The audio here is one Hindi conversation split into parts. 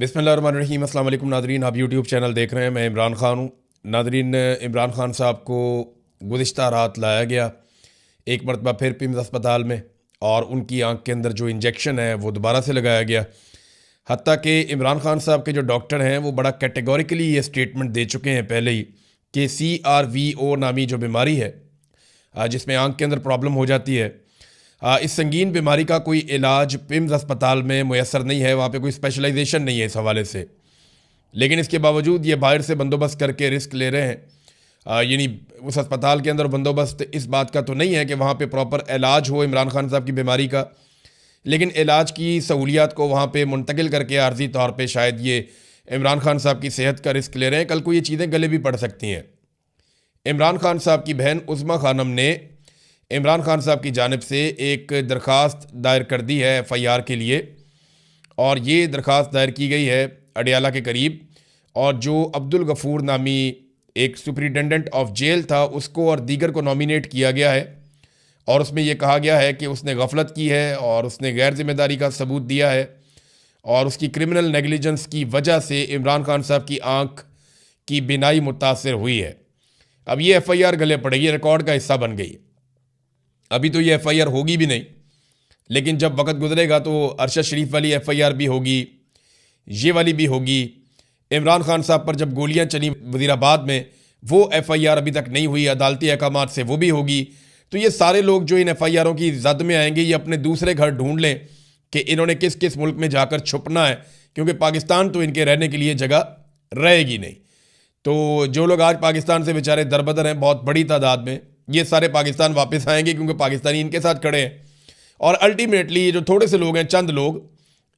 बिस्मिल्लाहिर्रहमानिर्रहीम। अस्सलाम वालेकुम नादरीन, आप यूट्यूब चैनल देख रहे हैं। मैं इमरान ख़ान हूँ। नादरीन, इमरान ख़ान साहब को गुज़िश्ता रात लाया गया एक मरतबा फिर पिम्स अस्पताल में, और उनकी आँख के अंदर जो इंजेक्शन है वो दोबारा से लगाया गया। हत्ता कि इमरान ख़ान साहब के जो डॉक्टर हैं वो बड़ा कैटेगोरिकली ये स्टेटमेंट दे चुके हैं पहले ही कि CRVO नामी जो बीमारी है जिसमें आँख के अंदर प्रॉब्लम हो जाती है, इस संगीन बीमारी का कोई इलाज पिम्स अस्पताल में मुयसर नहीं है। वहाँ पे कोई स्पेशलाइजेशन नहीं है इस हवाले से, लेकिन इसके बावजूद ये बाहर से बंदोबस्त करके रिस्क ले रहे हैं। यानी उस अस्पताल के अंदर बंदोबस्त इस बात का तो नहीं है कि वहाँ पे प्रॉपर इलाज हो इमरान खान साहब की बीमारी का, लेकिन इलाज की सहूलियात को वहाँ पे मुंतकिल करके आर्जी तौर पे शायद ये इमरान खान साहब की सेहत का रिस्क ले रहे हैं। कल को ये चीज़ें गले भी पड़ सकती हैं। इमरान खान साहब की बहन उज़्मा खानम ने इमरान खान साहब की जानिब से एक दरख्वास्त दायर कर दी है FIR के लिए, और ये दरख्वास्त दायर की गई है अडियाला के करीब। और जो अब्दुल गफूर नामी एक सुपरिटेंडेंट ऑफ जेल था उसको और दीगर को नॉमिनेट किया गया है, और उसमें यह कहा गया है कि उसने गफलत की है और उसने गैर जिम्मेदारी का सबूत दिया है, और उसकी क्रिमिनल नेगलिजेंस की वजह से इमरान खान साहब की आँख की बिनाई मुतासर हुई है। अब ये FIR गले पड़ेगी, रिकॉर्ड का हिस्सा बन गई। अभी तो ये FIR होगी भी नहीं, लेकिन जब वक्त गुजरेगा तो अरशद शरीफ वाली FIR भी होगी, ये वाली भी होगी। इमरान खान साहब पर जब गोलियां चली वज़ीराबाद में, वो FIR अभी तक नहीं हुई, अदालती अहकामात से वो भी होगी। तो ये सारे लोग जो इन FIRों की जद में आएंगे, ये अपने दूसरे घर ढूंढ लें कि इन्होंने किस किस मुल्क में जाकर छुपना है, क्योंकि पाकिस्तान तो इनके रहने के लिए जगह रहेगी नहीं। तो जो लोग आज पाकिस्तान से बेचारे दरबदर हैं बहुत बड़ी तादाद में, ये सारे पाकिस्तान वापस आएंगे, क्योंकि पाकिस्तानी इनके साथ खड़े हैं। और अल्टीमेटली ये जो थोड़े से लोग हैं, चंद लोग,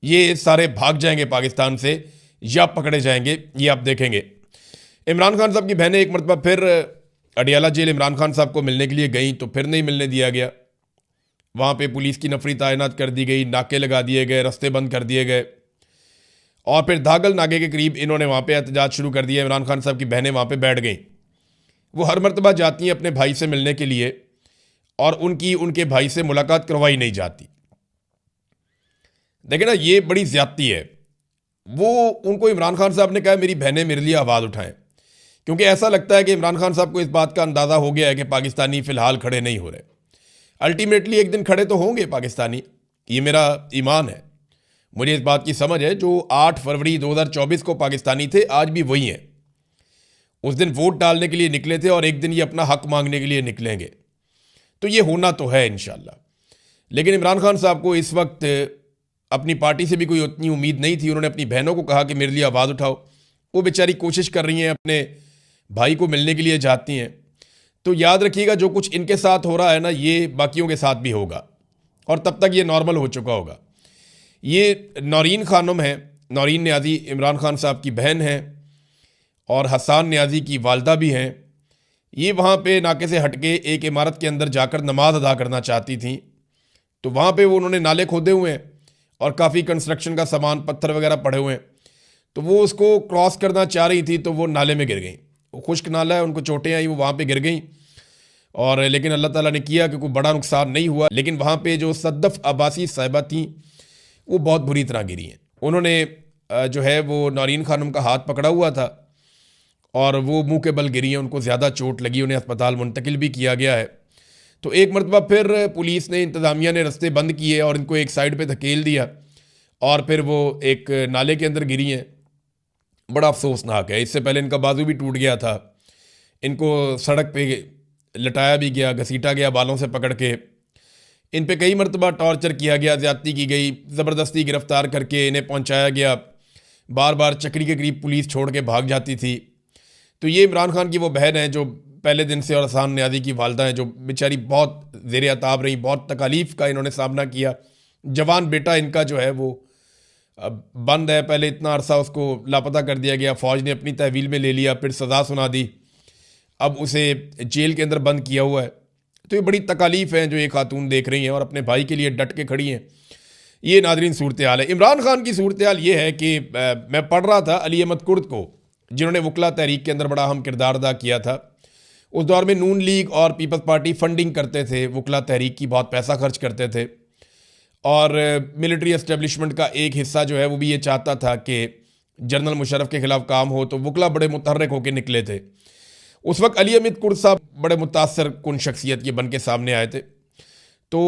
ये सारे भाग जाएंगे पाकिस्तान से या पकड़े जाएंगे, ये आप देखेंगे। इमरान खान साहब की बहनें एक मरतबा फिर अडियाला जेल इमरान खान साहब को मिलने के लिए गई, तो फिर नहीं मिलने दिया गया। वहाँ पे पुलिस की नफरी तैनात कर दी गई, नाके लगा दिए गए, रास्ते बंद कर दिए गए, और फिर धागल नाके के करीब इन्होंने वहाँ पे एहतजाज शुरू कर दिया। इमरान खान साहब की बहनें वहाँ पे बैठ गईं। वो हर मरतबा जाती हैं अपने भाई से मिलने के लिए, और उनके भाई से मुलाकात करवाई नहीं जाती। देखें ना, ये बड़ी ज्यादती है। वो उनको इमरान खान साहब ने कहा मेरी बहनें मेरे लिए आवाज़ उठाएं, क्योंकि ऐसा लगता है कि इमरान खान साहब को इस बात का अंदाज़ा हो गया है कि पाकिस्तानी फ़िलहाल खड़े नहीं हो रहे। अल्टीमेटली एक दिन खड़े तो होंगे पाकिस्तानी, ये मेरा ईमान है। मुझे इस बात की समझ है, जो 8 फरवरी 2024 को पाकिस्तानी थे आज भी वही हैं। उस दिन वोट डालने के लिए निकले थे, और एक दिन ये अपना हक मांगने के लिए निकलेंगे। तो ये होना तो है इंशाल्लाह। लेकिन इमरान खान साहब को इस वक्त अपनी पार्टी से भी कोई उतनी उम्मीद नहीं थी। उन्होंने अपनी बहनों को कहा कि मेरे लिए आवाज़ उठाओ। वो बेचारी कोशिश कर रही हैं, अपने भाई को मिलने के लिए जाती हैं। तो याद रखिएगा, जो कुछ इनके साथ हो रहा है ना, ये बाकियों के साथ भी होगा, और तब तक ये नॉर्मल हो चुका होगा। ये नौरीन खानम है, नौरीन न्याजी इमरान खान साहब की बहन है, और हसन न्याजी की वालदा भी हैं। ये वहाँ पे नाके से हटके एक इमारत के अंदर जाकर नमाज अदा करना चाहती थी। तो वहाँ पे वो उन्होंने नाले खोदे हुए हैं, और काफ़ी कंस्ट्रक्शन का सामान, पत्थर वगैरह पड़े हुए हैं। तो वो उसको क्रॉस करना चाह रही थी, तो वो नाले में गिर गई। वो खुश्क नाला है, उनको चोटें आई, वो वहाँ पे गिर गई। और लेकिन अल्लाह ताला ने किया कि कोई बड़ा नुकसान नहीं हुआ। लेकिन वहाँ पे जो सद्दफ अब्बासी साहिबा थी, वो बहुत बुरी तरह गिरी हैं। उन्होंने जो है वो नौरीन खानम का हाथ पकड़ा हुआ था, और वो मुंह के बल गिरी हैं। उनको ज़्यादा चोट लगी, उन्हें अस्पताल मुंतकिल भी किया गया है। तो एक मरतबा फिर पुलिस ने, इंतज़ामिया ने रास्ते बंद किए और इनको एक साइड पे धकेल दिया, और फिर वो एक नाले के अंदर गिरी हैं। बड़ा अफसोसनाक है। इससे पहले इनका बाजू भी टूट गया था। इनको सड़क पे लटाया भी गया, घसीटा गया बालों से पकड़ के। इन पे कई मरतबा टॉर्चर किया गया, ज़्यादती की गई, ज़बरदस्ती गिरफ़्तार करके इन्हें पहुँचाया गया। बार बार चक्री के करीब पुलिस छोड़ के भाग जाती थी। तो ये इमरान खान की वो बहन है जो पहले दिन से, और हसन न्याजी की वालदा है जो बेचारी बहुत ज़ेर अताब रही, बहुत तकालीफ का इन्होंने सामना किया। जवान बेटा इनका जो है वो बंद है। पहले इतना अरसा उसको लापता कर दिया गया, फ़ौज ने अपनी तहवील में ले लिया, फिर सज़ा सुना दी, अब उसे जेल के अंदर बंद किया हुआ है। तो ये बड़ी तकालीफ है जो ये खातून देख रही हैं, और अपने भाई के लिए डट के खड़ी हैं। ये नादरीन सूरत हाल है। इमरान खान की सूरत हाल ये है कि मैं पढ़ रहा था अली अहमद कुर्द को, जिन्होंने वकला तहरीक के अंदर बड़ा अहम किरदार अदा किया था। उस दौर में नून लीग और पीपल्स पार्टी फंडिंग करते थे वकला तहरीक की, बहुत पैसा खर्च करते थे। और मिलिट्री एस्टेब्लिशमेंट का एक हिस्सा जो है वो भी ये चाहता था कि जनरल मुशर्रफ के खिलाफ काम हो, तो वकला बड़े मुतहर्रिक होकर निकले थे। उस वक्त अली हमीद कुर्द साहब बड़े मुतासर कुन शख्सियत के बन के सामने आए थे। तो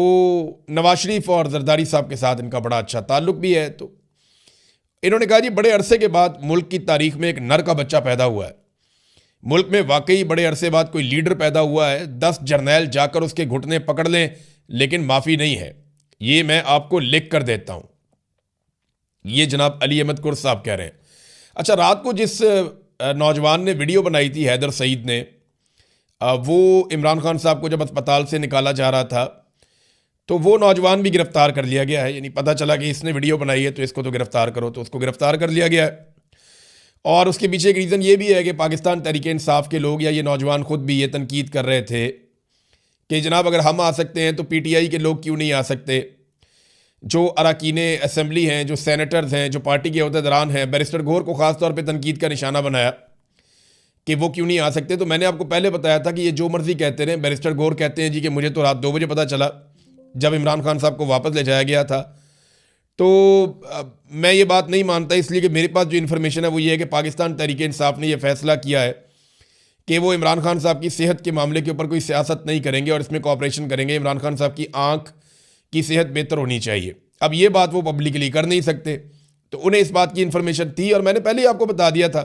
नवाज शरीफ और जरदारी साहब के साथ इनका बड़ा अच्छा ताल्लुक भी है। तो इन्होंने कहा जी बड़े अरसे के बाद मुल्क की तारीख में एक नर का बच्चा पैदा हुआ है। मुल्क में वाकई बड़े अरसे बाद कोई लीडर पैदा हुआ है। 10 जर्नैल जाकर उसके घुटने पकड़ लें लेकिन माफ़ी नहीं है, ये मैं आपको लिख कर देता हूँ। ये जनाब अली अहमद कुर्द साहब कह रहे हैं। अच्छा, रात को जिस नौजवान ने वीडियो बनाई थी, हैदर सईद ने, वो इमरान खान साहब को जब अस्पताल से निकाला जा रहा था तो वो नौजवान भी गिरफ्तार कर लिया गया है। यानी पता चला कि इसने वीडियो बनाई है तो इसको तो गिरफ्तार करो, तो उसको गिरफ्तार कर लिया गया है। और उसके पीछे एक रीज़न ये भी है कि पाकिस्तान तहरीक इंसाफ के लोग या ये नौजवान खुद भी ये तनकीद कर रहे थे कि जनाब अगर हम आ सकते हैं तो पीटीआई के लोग क्यों नहीं आ सकते। जो अरकान असम्बली हैं, जो सेनेटर्स हैं, जो पार्टी के अहदेदारान हैं, बैरिस्टर गौहर को ख़ास तौर पे तनकीद का निशाना बनाया कि वो क्यों नहीं आ सकते। तो मैंने आपको पहले बताया था कि ये जो मर्ज़ी कहते रहे। बैरिस्टर गौहर कहते हैं जी कि मुझे तो रात 2 बजे पता चला जब इमरान खान साहब को वापस ले जाया गया था। तो मैं ये बात नहीं मानता, इसलिए कि मेरे पास जो इन्फॉर्मेशन है वो ये है कि पाकिस्तान तहरीक इंसाफ ने यह फ़ैसला किया है कि वो इमरान खान साहब की सेहत के मामले के ऊपर कोई सियासत नहीं करेंगे और इसमें कोऑपरेशन करेंगे। इमरान खान साहब की आँख की सेहत बेहतर होनी चाहिए। अब ये बात वो पब्लिकली कर नहीं सकते, तो उन्हें इस बात की इन्फॉर्मेशन थी और मैंने पहले ही आपको बता दिया था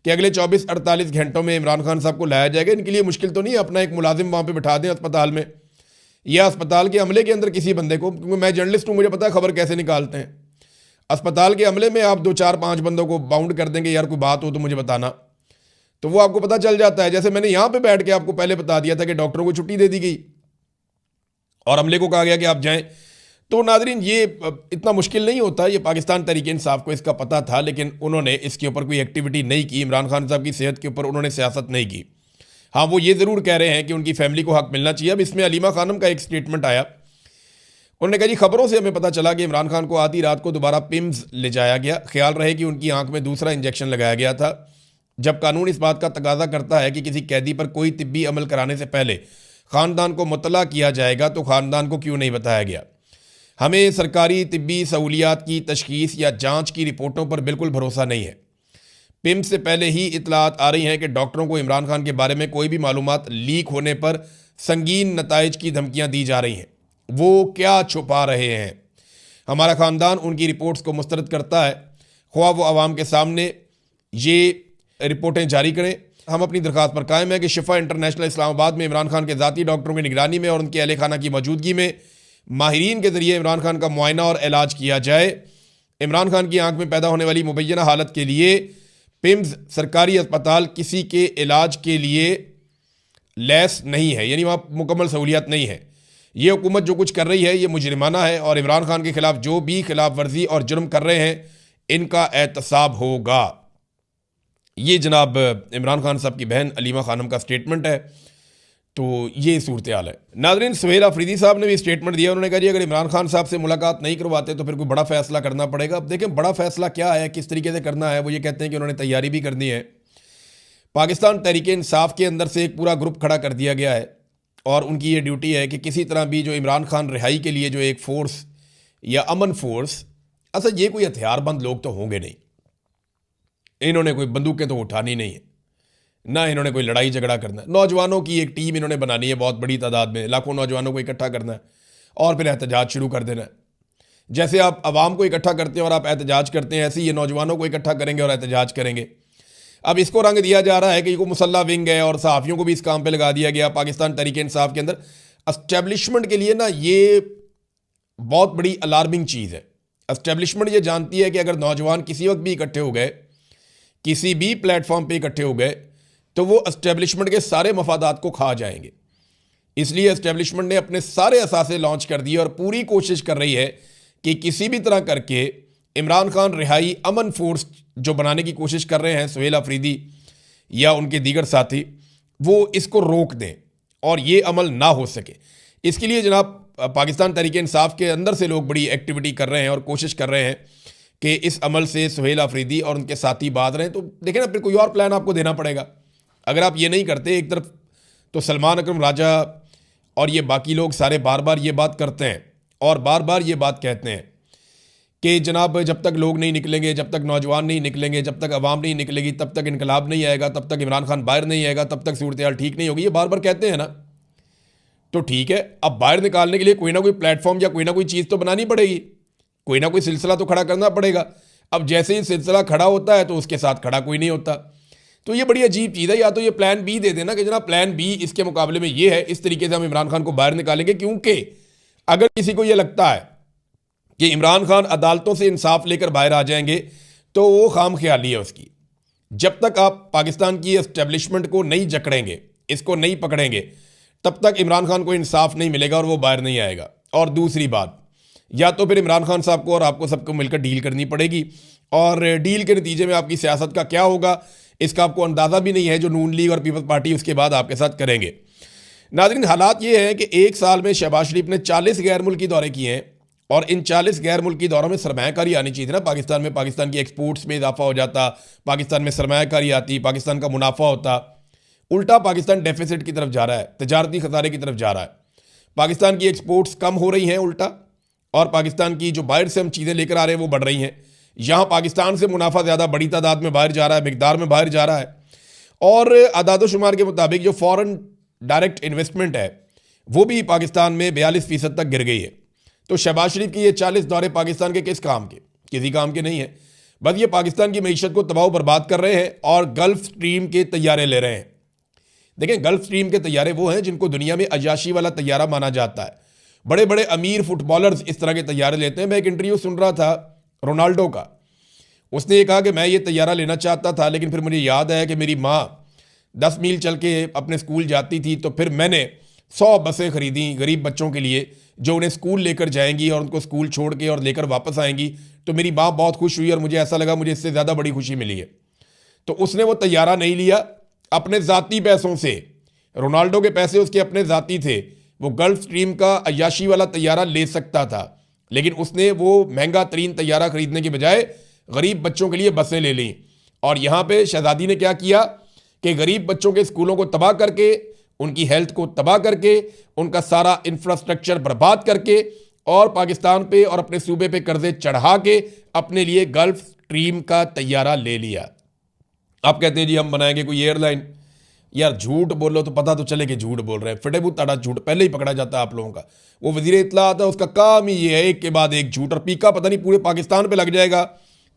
कि अगले 24-48 घंटों में इमरान खान साहब को लाया जाएगा। इनके लिए मुश्किल तो नहीं है, अपना एक मुलाजिम वहाँ पर बिठा दें अस्पताल में या अस्पताल के अमले के अंदर किसी बंदे को, क्योंकि मैं जर्नलिस्ट हूँ, मुझे पता है खबर कैसे निकालते हैं। अस्पताल के अमले में आप 2, 4, 5 बंदों को बाउंड कर देंगे, यार कोई बात हो तो मुझे बताना, तो वो आपको पता चल जाता है। जैसे मैंने यहाँ पे बैठ के आपको पहले बता दिया था कि डॉक्टरों को छुट्टी दे दी गई और अमले को कहा गया कि आप जाएं। तो नाजरीन, ये इतना मुश्किल नहीं होता, ये पाकिस्तान तहरीक इंसाफ को इसका पता था, लेकिन उन्होंने इसके ऊपर कोई एक्टिविटी नहीं की। इमरान खान साहब की सेहत के ऊपर उन्होंने सियासत नहीं की। हाँ, वो ये ज़रूर कह रहे हैं कि उनकी फैमिली को हक मिलना चाहिए। अब इसमें अलीमा खानम का एक स्टेटमेंट आया, उन्होंने कहा जी खबरों से हमें पता चला कि इमरान खान को आधी रात को दोबारा पिम्स ले जाया गया। ख्याल रहे कि उनकी आंख में दूसरा इंजेक्शन लगाया गया था। जब कानून इस बात का तकाजा करता है कि किसी कैदी पर कोई तिब्बी अमल कराने से पहले ख़ानदान को मुतला किया जाएगा तो ख़ानदान को क्यों नहीं बताया गया। हमें सरकारी तिब्बी सहूलियात की तशखीस या जाँच की रिपोर्टों पर बिल्कुल भरोसा नहीं है। पिम्स से पहले ही इतलात आ रही हैं कि डॉक्टरों को इमरान खान के बारे में कोई भी मालूमात लीक होने पर संगीन नताइज की धमकियाँ दी जा रही हैं। वो क्या छुपा रहे हैं? हमारा ख़ानदान उनकी रिपोर्ट्स को मुस्तरद करता है, ख्वाह वो आवाम के सामने ये रिपोर्टें जारी करें। हम अपनी दरख्वास्त पर कायम है कि शिफा इंटरनेशनल इस्लामाबाद में इमरान खान के ज़ाती डॉक्टरों की निगरानी में और उनके अहल खाना की मौजूदगी में माहिरीन के ज़रिए इमरान खान का मुआयना और इलाज किया जाए। इमरान खान की आंख में पैदा होने वाली मुबैना हालत के लिए पिम्स सरकारी अस्पताल किसी के इलाज के लिए लैस नहीं है, यानी वहाँ मुकम्मल सहूलियत नहीं है। ये हुकूमत जो कुछ कर रही है ये मुजरिमाना है और इमरान खान के खिलाफ जो भी खिलाफ वर्जी और जुर्म कर रहे हैं इनका एहतसाब होगा। ये जनाब इमरान खान साहब की बहन अलीमा खानम का स्टेटमेंट है। तो ये सूरत हाल है। नाज़रीन, सुहेल अफरीदी साहब ने भी स्टेटमेंट दिया। उन्होंने कहा जी अगर इमरान खान साहब से मुलाकात नहीं करवाते तो फिर कोई बड़ा फैसला करना पड़ेगा। अब देखें बड़ा फैसला क्या है, किस तरीके से करना है। वो ये कहते हैं कि उन्होंने तैयारी भी करनी है। पाकिस्तान तहरीक इंसाफ के अंदर से एक पूरा ग्रुप खड़ा कर दिया गया है और उनकी ये ड्यूटी है कि किसी तरह भी जो इमरान खान रिहाई के लिए जो एक फ़ोर्स या अमन फोर्स, असल ये कोई हथियारबंद लोग तो होंगे नहीं, इन्होंने कोई बंदूकें तो उठानी नहीं है, ना इन्होंने कोई लड़ाई झगड़ा करना है। नौजवानों की एक टीम इन्होंने बनानी है, बहुत बड़ी तादाद में, लाखों नौजवानों को इकट्ठा करना है और फिर एहतजाज शुरू कर देना है। जैसे आप आवाम को इकट्ठा करते हैं और आप एहतजाज करते हैं, ऐसे ही ये नौजवानों को इकट्ठा करेंगे और एहतजाज करेंगे। अब इसको रंग दिया जा रहा है कि ये मुसल्ला विंग है और सहाफ़ियों को भी इस काम पे लगा दिया गया। पाकिस्तान तहरीक इंसाफ के अंदर एस्टेब्लिशमेंट के लिए ना ये बहुत बड़ी अलार्मिंग चीज़ है। एस्टेब्लिशमेंट ये जानती है कि अगर नौजवान किसी वक्त भी इकट्ठे हो गए, किसी भी प्लेटफॉर्म पे इकट्ठे हो गए, तो वो एस्टेब्लिशमेंट के सारे मफादात को खा जाएंगे। इसलिए एस्टेब्लिशमेंट ने अपने सारे असासे लॉन्च कर दिए और पूरी कोशिश कर रही है कि किसी भी तरह करके इमरान खान रिहाई अमन फोर्स जो बनाने की कोशिश कर रहे हैं सुहेल अफरीदी या उनके दीगर साथी, वो इसको रोक दें और ये अमल ना हो सके। इसके लिए जनाब पाकिस्तान तहरीक इंसाफ के अंदर से लोग बड़ी एक्टिविटी कर रहे हैं और कोशिश कर रहे हैं कि इस अमल से सुहेल अफरीदी और उनके साथी बात रहें। तो देखें ना, फिर कोई और प्लान आपको देना पड़ेगा। अगर आप ये नहीं करते, एक तरफ तो सलमान अकरम राजा और ये बाकी लोग सारे बार बार ये बात करते हैं और बार बार ये बात कहते हैं कि जनाब जब तक लोग नहीं निकलेंगे, जब तक नौजवान नहीं निकलेंगे, जब तक अवाम नहीं निकलेगी, तब तक इनकलाब नहीं आएगा, तब तक इमरान खान बाहर नहीं आएगा, तब तक सूरत हाल ठीक नहीं होगी, ये बार बार कहते हैं ना। तो ठीक है, अब बाहर निकालने के लिए कोई ना कोई प्लेटफॉर्म या कोई ना कोई चीज़ तो बनानी पड़ेगी, कोई ना कोई सिलसिला तो खड़ा करना पड़ेगा। अब जैसे ही सिलसिला खड़ा होता है तो उसके साथ खड़ा कोई नहीं होता। तो ये बड़ी अजीब चीज़ है। या तो ये प्लान बी दे देना कि जनाब प्लान बी इसके मुकाबले में ये है, इस तरीके से हम इमरान खान को बाहर निकालेंगे। क्योंकि अगर किसी को ये लगता है कि इमरान खान अदालतों से इंसाफ लेकर बाहर आ जाएंगे तो वो खाम ख्याली है उसकी। जब तक आप पाकिस्तान की एस्टेब्लिशमेंट को नहीं जकड़ेंगे, इसको नहीं पकड़ेंगे, तब तक इमरान खान को इंसाफ नहीं मिलेगा और वो बाहर नहीं आएगा। और दूसरी बात, या तो फिर इमरान खान साहब को और आपको सबको मिलकर डील करनी पड़ेगी, और डील के नतीजे में आपकी सियासत का क्या होगा इसका आपको अंदाज़ा भी नहीं है, जो नून लीग और पीपल्स पार्टी उसके बाद आपके साथ करेंगे। नाज़रीन, हालात ये हैं कि एक साल में शहबाज शरीफ ने 40 गैर मुल्की दौरे किए हैं, और इन 40 गैर मुल्की दौरों में सरमायाकारी आनी चाहिए थी ना पाकिस्तान में। पाकिस्तान की एक्सपोर्ट्स में इजाफा हो जाता, पाकिस्तान में सरमायाकारी आती, पाकिस्तान का मुनाफा होता। उल्टा पाकिस्तान डेफिसिट की तरफ जा रहा है, तजारती खसारे की तरफ जा रहा है। पाकिस्तान की एक्सपोर्ट्स कम हो रही हैं उल्टा, और पाकिस्तान की जो बाहर से हम चीज़ें लेकर आ रहे हैं वो बढ़ रही हैं। यहाँ पाकिस्तान से मुनाफा ज़्यादा बड़ी तादाद में बाहर जा रहा है, मिकदार में बाहर जा रहा है। और आदाद शुमार के मुताबिक जो फॉरेन डायरेक्ट इन्वेस्टमेंट है वो भी पाकिस्तान में 42% तक गिर गई है। तो शहबाज शरीफ की ये 40 दौरे पाकिस्तान के किस काम के? किसी काम के नहीं है। बस ये पाकिस्तान की मीशत को तबाह बर्बाद कर रहे हैं और गल्फ स्ट्रीम के तैयारे ले रहे हैं। देखें, गल्फ स्ट्रीम के तैयारे वो हैं जिनको दुनिया में अयाशी वाला तैयारा माना जाता है। बड़े बड़े अमीर फुटबॉलर्स इस तरह के तैयारे लेते हैं। मैं एक इंटरव्यू सुन रहा था रोनाल्डो का, उसने ये कहा कि मैं ये तैयारा लेना चाहता था, लेकिन फिर मुझे याद आया कि मेरी माँ 10 मील चल के अपने स्कूल जाती थी, तो फिर मैंने 100 बसें खरीदी गरीब बच्चों के लिए जो उन्हें स्कूल लेकर जाएंगी और उनको स्कूल छोड़ के और लेकर वापस आएंगी। तो मेरी माँ बहुत खुश हुई और मुझे ऐसा लगा मुझे इससे ज़्यादा बड़ी खुशी मिली है। तो उसने वो तैयारा नहीं लिया अपने ज़ाती पैसों से, रोनाल्डो के पैसे उसके अपने ज़ाती थे। वो गल्फ स्ट्रीम का अय्याशी वाला तैयारा ले सकता था, लेकिन उसने वो महंगा तरीन तैयारा खरीदने के बजाय गरीब बच्चों के लिए बसें ले लीं। और यहाँ पे शहजादी ने क्या किया कि गरीब बच्चों के स्कूलों को तबाह करके, उनकी हेल्थ को तबाह करके, उनका सारा इंफ्रास्ट्रक्चर बर्बाद करके और पाकिस्तान पे और अपने सूबे पे कर्जे चढ़ा के अपने लिए गल्फ स्ट्रीम का तैयारा ले लिया। आप कहते हैं जी हम बनाएंगे कोई एयरलाइन। यार झूठ बोलो तो पता तो चले कि झूठ बोल रहे हैं। फटे ताड़ा झूठ पहले ही पकड़ा जाता है आप लोगों का। वो वजीर इत्तला आता है, उसका काम ही ये है एक के बाद एक झूठ, और पीका पता नहीं पूरे पाकिस्तान पे लग जाएगा।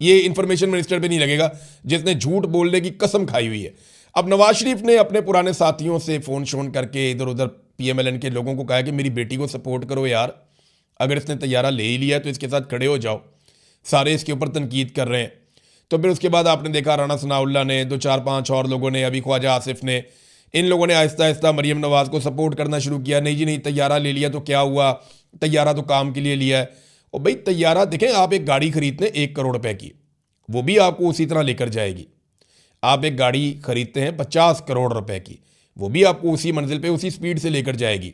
ये इंफॉर्मेशन मिनिस्टर पे नहीं लगेगा जिसने झूठ बोलने की कसम खाई हुई है। अब नवाज शरीफ ने अपने पुराने साथियों से फ़ोन शोन करके इधर उधर PMLN के लोगों को कहा कि मेरी बेटी को सपोर्ट करो यार, अगर इसने तैयारा ले ही लिया है तो इसके साथ खड़े हो जाओ। सारे इसके ऊपर तनकीद कर रहे हैं। तो फिर उसके बाद आपने देखा राना सनाउल्लाह ने, 2-4-5 और लोगों ने, अभी ख्वाजा आसिफ ने, इन लोगों ने आहिस्ता आहिस्ता मरीम नवाज़ को सपोर्ट करना शुरू किया। नहीं जी नहीं, तैयारा ले लिया तो क्या हुआ, तैयारा तो काम के लिए लिया है। और भाई तैयारा देखें, आप एक गाड़ी खरीदते हैं 1 करोड़ रुपए की, वो भी आपको उसी तरह लेकर जाएगी। आप एक गाड़ी खरीदते हैं 50 करोड़ रुपए की, वो भी आपको उसी मंजिल पे उसी स्पीड से लेकर जाएगी।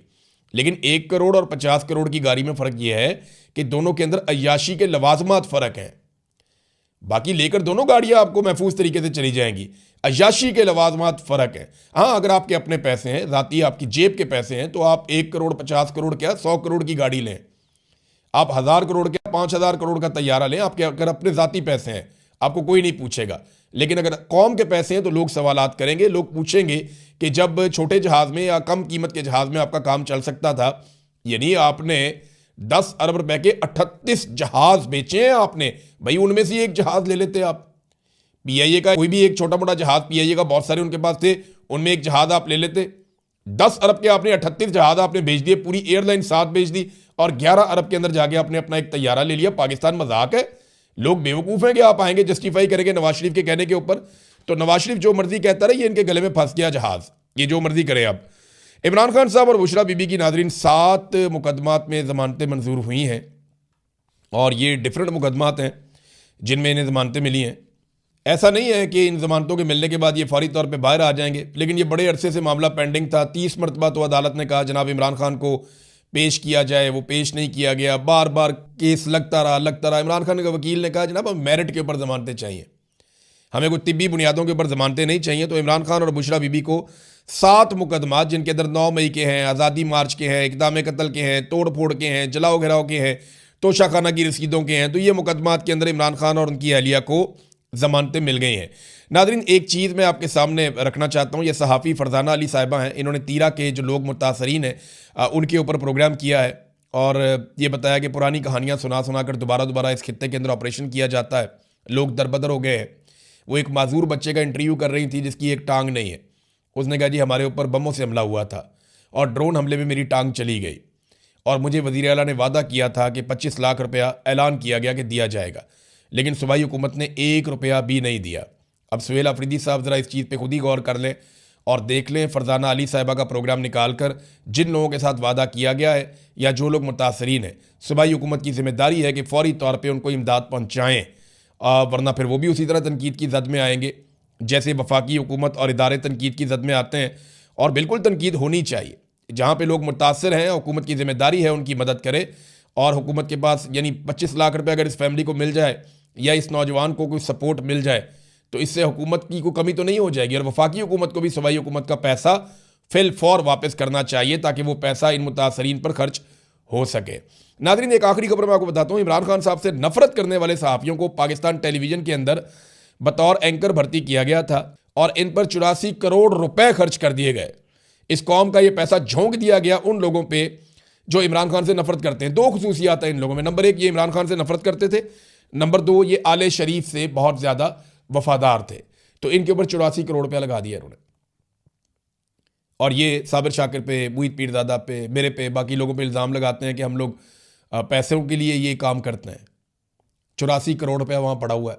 लेकिन 1 करोड़ और 50 करोड़ की गाड़ी में फ़र्क ये है कि दोनों के अंदर अय्याशी के लवाजमात फ़र्क हैं। बाकी लेकर दोनों गाड़ियां आपको महफूज तरीके से चली जाएंगी, अय्याशी के लवाजमात फ़र्क है। हाँ, अगर आपके अपने पैसे हैं, ज़ाती आपकी जेब के पैसे हैं, तो आप 1 करोड़ 50 करोड़ क्या 100 करोड़ की गाड़ी लें। आप 1000 करोड़ क्या 5000 करोड़ का तैयारा लें। आपके अगर अपने ज़ाती पैसे हैं आपको कोई नहीं पूछेगा। लेकिन अगर कौम के पैसे हैं तो लोग सवालात करेंगे, लोग पूछेंगे कि जब छोटे जहाज़ में या कम कीमत के जहाज़ में आपका काम चल सकता था, यानी आपने 10 अरब रुपए के 38 जहाज़ बेचे हैं आपने, भाई उनमें से एक जहाज़ ले लेते आप। PIA का कोई भी एक छोटा मोटा जहाज़, PIA का बहुत सारे उनके पास थे, उनमें एक जहाज़ आप ले लेते। 10 अरब के आपने 38 जहाज़ आपने बेच दिए, पूरी एयरलाइन साथ बेच दी, और 11 अरब के अंदर जाके आपने अपना एक तैयारा ले लिया। पाकिस्तान मजाक है? लोग बेवकूफ़ हैं कि आप आएंगे जस्टिफाई करेंगे नवाज शरीफ के कहने के ऊपर। तो नवाज शरीफ जो मर्जी कहता रहे, ये इनके गले में फंस गया जहाज़, ये जो मर्जी करे। अब इमरान खान साहब और बुशरा बीबी की नाजरीन 7 मुकदमात में ज़मानतें मंजूर हुई हैं, और ये डिफरेंट मुकदमात हैं जिनमें इन्हें ज़मानतें मिली हैं। ऐसा नहीं है कि इन ज़मानतों के मिलने के बाद ये फौरी तौर पे बाहर आ जाएंगे, लेकिन ये बड़े अरसे से मामला पेंडिंग था। 30 मरतबा तो अदालत ने कहा जनाब इमरान खान को पेश किया जाए, वो पेश नहीं किया गया। बार बार केस लगता रहा। इमरान खान के वकील ने कहा जनाब हम मेरिट के ऊपर ज़मानतें चाहिए, हमें कोई तिब्बी बुनियादों के ऊपर ज़मानतें नहीं चाहिए। तो इमरान खान और बुशरा बीबी को 7 मुकदमात, जिनके अंदर 9 मई के हैं, आज़ादी मार्च के हैं, इक़दाम कत्ल के हैं, तोड़ फोड़ के हैं, जलाओ घिराव के हैं, तोशाखाना की रसीदों के हैं। तो ये मुकदमात के अंदर इमरान खान और उनकी अहलिया को जमानतें मिल गई हैं। नादरीन, एक चीज़ मैं आपके सामने रखना चाहता हूँ। ये सहाफ़ी फरजाना अली साहिबा हैं, इन्होंने तीरा के जो लोग मुतासरीन हैं उनके ऊपर प्रोग्राम किया है और ये बताया कि पुरानी कहानियाँ सुना सुना कर दोबारा इस खित्ते के अंदर ऑपरेशन किया जाता है। लोग दरबदर हो गए हैं। वो एक माजूर बच्चे का इंटरव्यू कर रही थी जिसकी एक टांग नहीं है। उसने कहा जी हमारे ऊपर बमों से हमला हुआ था और ड्रोन हमले में मेरी टांग चली गई और मुझे वज़ीर आला ने वादा किया था कि 25 लाख रुपया ऐलान किया गया कि दिया जाएगा, लेकिन सूबाई हुकूमत ने 1 रुपया भी नहीं दिया। अब सुहेल अफरीदी साहब ज़रा इस चीज़ पे खुद ही गौर कर लें और देख लें फरजाना अली साहिबा का प्रोग्राम निकाल कर जिन लोगों के साथ वादा किया गया है या जो लोग मुतासरीन हैं, सूबाई हुकूमत की जिम्मेदारी है कि फौरी तौर पर उनको इमदाद पहुँचाएँ, वरना फिर वो भी उसी तरह तनकीद की जद में आएंगे जैसे वफाकी हुकूमत और इदारे तनकीद की जद में आते हैं। और बिल्कुल तनकीद होनी चाहिए। जहाँ पे लोग मुतासर हैं, हुकूमत की जिम्मेदारी है उनकी मदद करे और हुकूमत के पास यानी 25 लाख रुपए अगर इस फैमिली को मिल जाए या इस नौजवान को कोई सपोर्ट मिल जाए तो इससे हुकूमत की कोई कमी तो नहीं हो जाएगी। और वफाकी हुकूमत को भी सूबाई हुकूमत का पैसा फिल फौर वापस करना चाहिए ताकि वो पैसा इन मुतासरीन पर खर्च हो सके। नाज़रीन, एक आखिरी खबर मैं आपको बताता हूँ। इमरान खान साहब से नफरत करने वाले सहाफ़ियों को पाकिस्तान टेलीविज़न के अंदर बतौर एंकर भर्ती किया गया था और इन पर 84 करोड़ रुपए खर्च कर दिए गए। इस कौम का ये पैसा झोंक दिया गया उन लोगों पे जो इमरान खान से नफरत करते हैं। दो खुसूसियात हैं इन लोगों में। नंबर 1, ये इमरान खान से नफरत करते थे। नंबर 2, ये आले शरीफ से बहुत ज़्यादा वफादार थे। तो इनके ऊपर 84 करोड़ रुपया लगा दिया इन्होंने। और ये साबिर शाकिर पे, मुईद पीरजादा पे, मेरे पे, बाकी लोगों पे इल्ज़ाम लगाते हैं कि हम लोग पैसों के लिए ये काम करते हैं। 84 करोड़ रुपया वहाँ पड़ा हुआ है।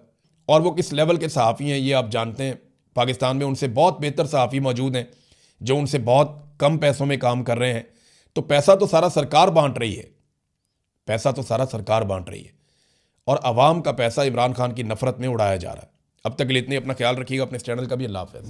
और वो किस लेवल के सहाफ़ी हैं ये आप जानते हैं। पाकिस्तान में उनसे बहुत बेहतर सहाफ़ी मौजूद हैं जो उनसे बहुत कम पैसों में काम कर रहे हैं। तो पैसा तो सारा सरकार बांट रही है, पैसा तो सारा सरकार बांट रही है और अवाम का पैसा इमरान खान की नफरत में उड़ाया जा रहा है। अब तक के लिए इतने, अपना ख्याल रखिएगा, अपने इस चैनल का भी। अल्लाह हाफ़िज़।